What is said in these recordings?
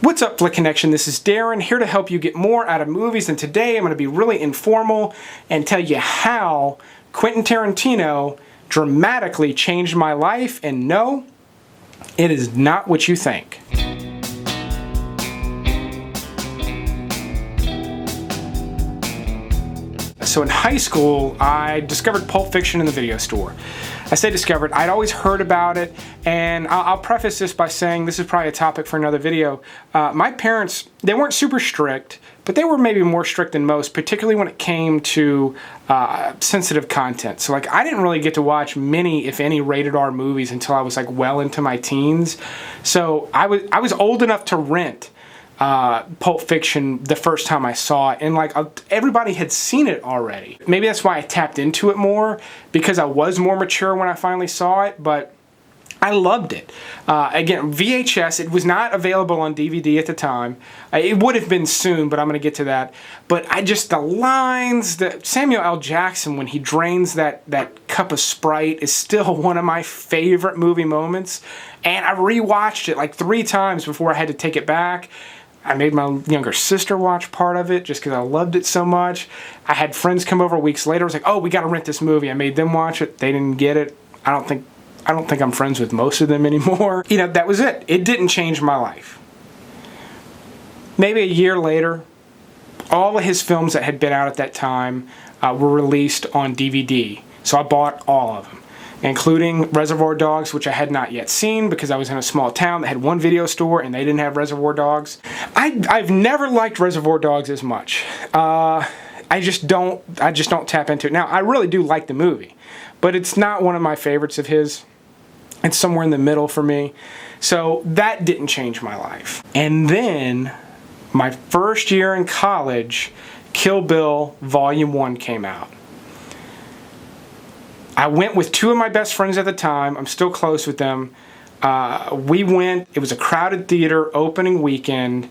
What's up, Flick Connection? This is Darren, here to help you get more out of movies, and today I'm going to be really informal and tell you how Quentin Tarantino dramatically changed my life, and no, it is not what you think. So in high school, I discovered Pulp Fiction in the video store. I say discovered, I'd always heard about it, and I'll preface this by saying this is probably a topic for another video. My parents, they weren't super strict, but they were maybe more strict than most, particularly when it came to sensitive content. So like, I didn't really get to watch many, if any, rated R movies until I was like well into my teens. So I was old enough to rent Pulp Fiction the first time I saw it, and like everybody had seen it already. Maybe that's why I tapped into it more, because I was more mature when I finally saw it, but I loved it. Again, VHS, it was not available on DVD at the time. It would have been soon, but I'm going to get to that. But the lines, Samuel L. Jackson, when he drains that cup of Sprite, is still one of my favorite movie moments. And I rewatched it like 3 times before I had to take it back. I made my younger sister watch part of it just because I loved it so much. I had friends come over weeks later. I was like, oh, we got to rent this movie. I made them watch it. They didn't get it. I don't think I'm friends with most of them anymore. You know, that was it. It didn't change my life. Maybe a year later, all of his films that had been out at that time were released on DVD. So I bought all of them, including Reservoir Dogs, which I had not yet seen because I was in a small town that had one video store and they didn't have Reservoir Dogs. I've never liked Reservoir Dogs as much. I just don't tap into it. Now, I really do like the movie, but it's not one of my favorites of his. It's somewhere in the middle for me. So that didn't change my life. And then my first year in college, Kill Bill Volume 1 came out. I went with 2 of my best friends at the time. I'm still close with them. We went. It was a crowded theater opening weekend,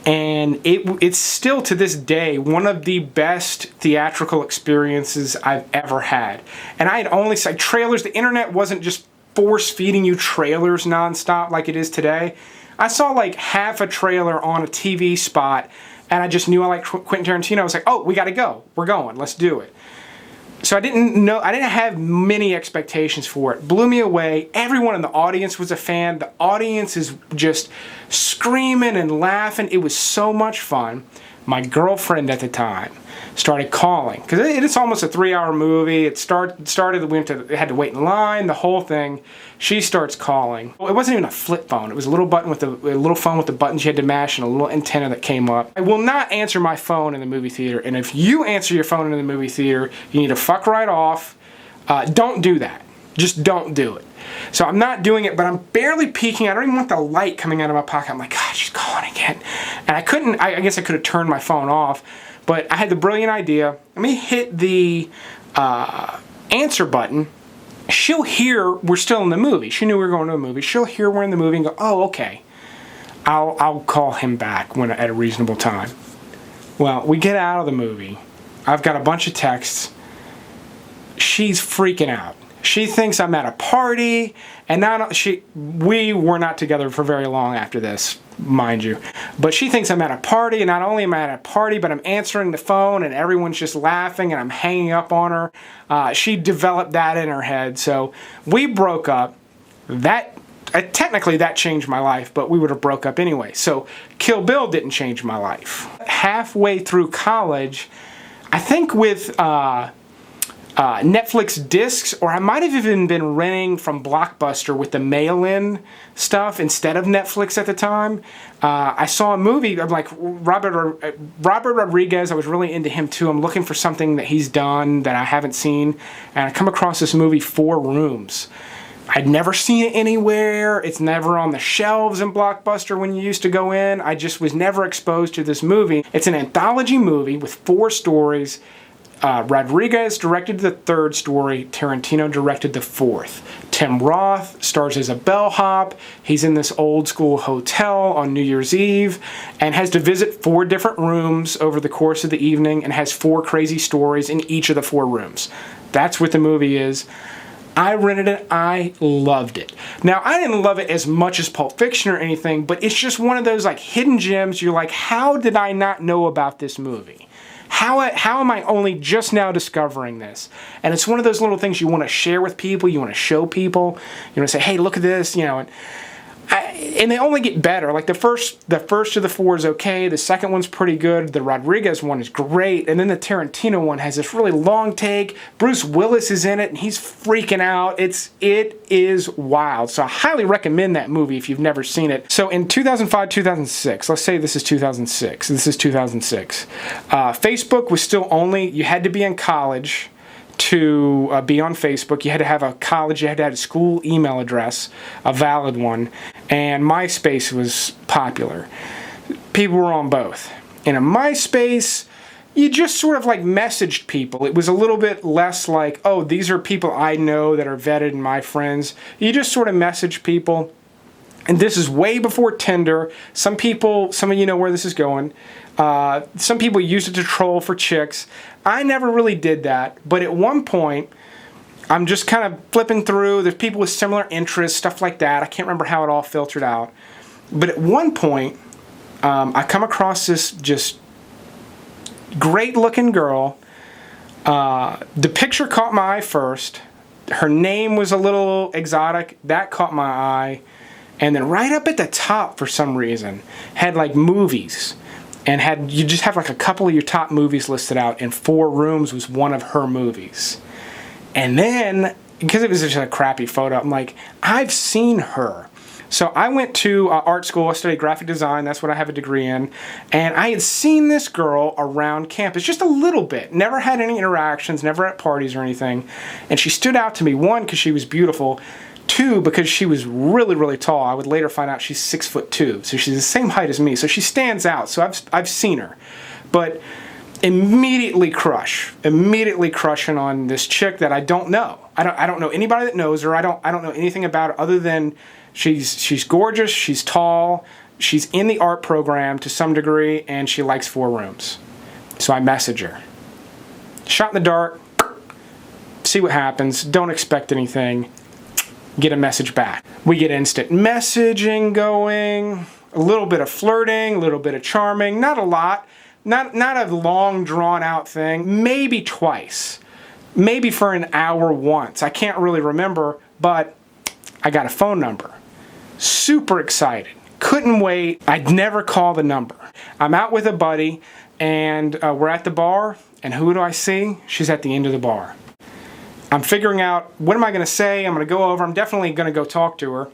and it's still to this day one of the best theatrical experiences I've ever had. And I had only seen trailers. The internet wasn't just force-feeding you trailers nonstop like it is today. I saw like half a trailer on a TV spot, and I just knew I liked Quentin Tarantino. I was like, oh, we got to go. We're going. Let's do it. So I didn't have many expectations for it. Blew me away. Everyone in the audience was a fan. The audience is just screaming and laughing. It was so much fun. My girlfriend at the time started calling, because it's almost a 3-hour movie. It started. We had to wait in line. The whole thing. She starts calling. It wasn't even a flip phone. It was a little phone with the buttons you had to mash and a little antenna that came up. I will not answer my phone in the movie theater. And if you answer your phone in the movie theater, you need to fuck right off. Don't do that. Just don't do it. So I'm not doing it, but I'm barely peeking. I don't even want the light coming out of my pocket. I'm like, God, she's calling again. And I couldn't. I guess I could have turned my phone off. But I had the brilliant idea, let me hit the answer button. She'll hear we're still in the movie. She knew we were going to a movie. She'll hear we're in the movie and go, oh, okay. I'll call him back at a reasonable time. Well, we get out of the movie. I've got a bunch of texts. She's freaking out. She thinks I'm at a party, and we were not together for very long after this, mind you. But she thinks I'm at a party, and not only am I at a party, but I'm answering the phone, and everyone's just laughing, and I'm hanging up on her. She developed that in her head, so we broke up. Technically, that changed my life, but we would have broke up anyway. So Kill Bill didn't change my life. Halfway through college, I think with Netflix discs, or I might have even been renting from Blockbuster with the mail-in stuff instead of Netflix at the time. I saw a movie. I'm like, Robert Rodriguez. I was really into him too. I'm looking for something that he's done that I haven't seen, and I come across this movie, Four Rooms. I'd never seen it anywhere. It's never on the shelves in Blockbuster when you used to go in. I just was never exposed to this movie. It's an anthology movie with 4 stories. Rodriguez directed the 3rd story. Tarantino directed the 4th. Tim Roth stars as a bellhop. He's in this old school hotel on New Year's Eve and has to visit 4 different rooms over the course of the evening and has 4 crazy stories in each of the 4 rooms. That's what the movie is. I rented it. I loved it. Now, I didn't love it as much as Pulp Fiction or anything, but it's just one of those like hidden gems. You're like, how did I not know about this movie? How am I only just now discovering this? And it's one of those little things you want to share with people. You want to show people. You want to say, hey, look at this, you know. And they only get better. Like the first of the four is okay. The second one's pretty good. The Rodriguez one is great. And then the Tarantino one has this really long take. Bruce Willis is in it, and he's freaking out. It is wild. So I highly recommend that movie if you've never seen it. So in 2005, 2006, let's say this is 2006. This is 2006. Facebook was still only, you had to be in college to be on Facebook. You had to have a college, you had to have a school email address, a valid one, and MySpace was popular. People were on both. And in MySpace, you just sort of like messaged people. It was a little bit less like, oh, these are people I know that are vetted and my friends. You just sort of message people. And this is way before Tinder. Some of you know where this is going. Some people use it to troll for chicks. I never really did that, but at one point, I'm just kind of flipping through. There's people with similar interests, stuff like that. I can't remember how it all filtered out. But at one point, I come across this just great-looking girl. The picture caught my eye first. Her name was a little exotic. That caught my eye. And then right up at the top, for some reason, had like movies. And you just have like a couple of your top movies listed out, and Four Rooms was one of her movies. And then, because it was just a crappy photo, I'm like, I've seen her. So I went to art school. I studied graphic design. That's what I have a degree in. And I had seen this girl around campus just a little bit. Never had any interactions, never at parties or anything. And she stood out to me, one, because she was beautiful. Two, because she was really, really tall. I would later find out she's 6'2", so she's the same height as me. So she stands out. So I've seen her, but immediately crushing on this chick that I don't know. I don't know anybody that knows her. I don't know anything about her other than she's gorgeous. She's tall. She's in the art program to some degree, and she likes Four Rooms. So I message her. Shot in the dark. See what happens. Don't expect anything. Get a message back. We get instant messaging going, a little bit of flirting, a little bit of charming, not a lot, not a long drawn out thing, maybe twice, maybe for an hour once. I can't really remember, but I got a phone number. Super excited. Couldn't wait. I'd never call the number. I'm out with a buddy, and we're at the bar, and who do I see? She's at the end of the bar. I'm figuring out, what am I going to say? I'm going to go over. I'm definitely going to go talk to her.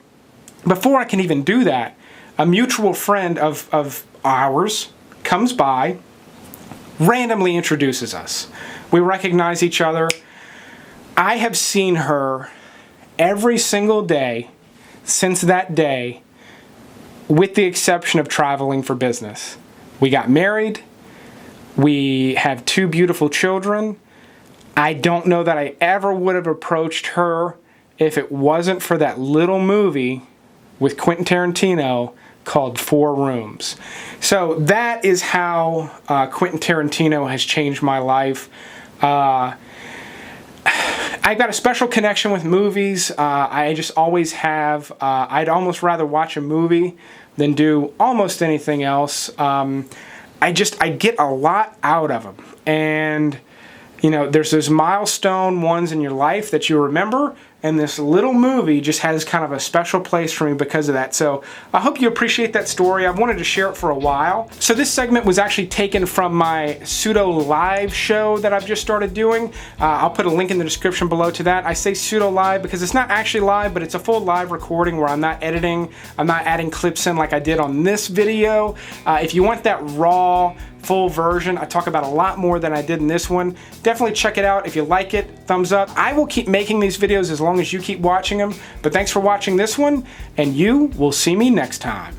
Before I can even do that, a mutual friend of ours comes by, randomly introduces us. We recognize each other. I have seen her every single day since that day, with the exception of traveling for business. We got married. We have 2 beautiful children. I don't know that I ever would have approached her if it wasn't for that little movie with Quentin Tarantino called Four Rooms. So that is how Quentin Tarantino has changed my life. I got a special connection with movies. I just always have. I'd almost rather watch a movie than do almost anything else. I get a lot out of them. And you know, there's those milestone ones in your life that you remember, and this little movie just has kind of a special place for me because of that. So I hope you appreciate that story. I've wanted to share it for a while. So this segment was actually taken from my pseudo live show that I've just started doing. I'll put a link in the description below to that. I say pseudo live because it's not actually live, but it's a full live recording where I'm not editing, I'm not adding clips in like I did on this video. If you want that raw, full version, I talk about a lot more than I did in this one. Definitely check it out. If you like it, thumbs up. I will keep making these videos as long as you keep watching them. But thanks for watching this one, and you will see me next time.